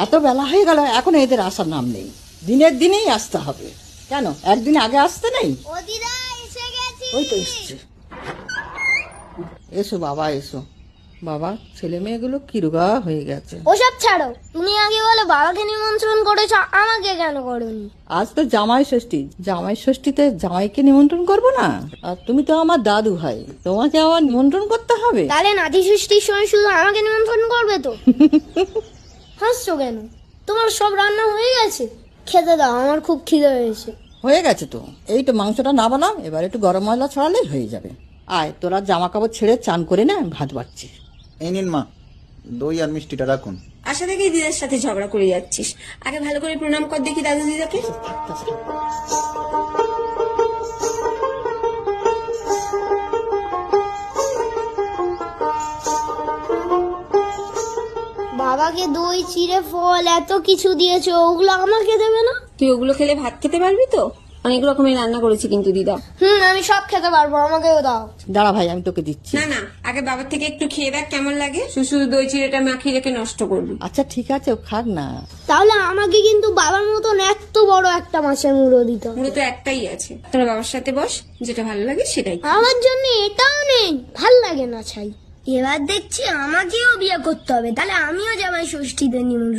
এত বেলা হয়ে গেল, এখন এদের আসার নাম নেই। দিনের দিনেই আসতে হবে। কেন একদিন আগে আসতে নেই? ও দিদা এসে গেছি। ওই তো এসছে। এসো বাবা এসো। বাবা ছেলে মেয়েগুলো কিরুগা হয়ে গেছে। ওসব ছাড়ো, তুমি আগে বলো বাবাকে নিমন্ত্রণ করেছো, আমাকে কেন করোনি? আজ তো জামাই ষষ্ঠী, জামাই ষষ্ঠীতে জামাইকে নিমন্ত্রণ করবো না? আর তুমি তো আমার দাদু ভাই, তোমাকে আবার নিমন্ত্রণ করতে হবে? তাহলে নাতি ষষ্ঠীর সময় শুধু আমাকে নিমন্ত্রণ করবে তো? হাসছো কেন? তোমার সব রান্না হয়ে গেছে? খেতে দাও, আমার খুব খিদে হয়েছে। হয়ে গেছে তো, এই তো মাংসটা না বানাও, এবার একটু গরম মশলা ছড়ালেই হয়ে যাবে। আয় তোরা জামা কাপড় ছেড়ে চান করে না, ভাত বাড়ছি। এই নিন মা, দই আর মিষ্টিটা রাখুন। আশা থেকেই দিদার সাথে ঝগড়া করে যাচ্ছিস। আগে ভালো করে প্রণাম কর দেখি দাদু দিদাকে। বাবাকে দই চিড়ে ফল এত কিছু দিয়েছো, ওগুলো আমাকে দেবে না? তুই ওগুলো খেলে ভাত খেতে পারবি তো? অনেক রকমের রান্না করেছি কিন্তু দিদা। আমি সব খেতে পারবো, আমাকেও দাও। দাঁড়া ভাই, আমি তোকে দিচ্ছি। না না, আগে বাবার থেকে একটু খেয়ে দেখ কেমন লাগে। শুধু দই চিড়েটা মাখিয়ে রেখে নষ্ট করবি। আচ্ছা ঠিক আছে, ও খাক না। তাহলে আমাকে কিন্তু বাবার মতন এত বড় একটা মাছের মুড়ো দিত। মুড়ো তো একটাই আছে, তোরা বাবার সাথে বস, যেটা ভালো লাগে সেটাই। আমার জন্য এটাও নেই, ভাল লাগে না ছাই। এবার দেখছি আমাকেও বিয়ে করতে হবে, তাহলে আমিও জামাই ষষ্ঠীতে নিমন্ত্রণ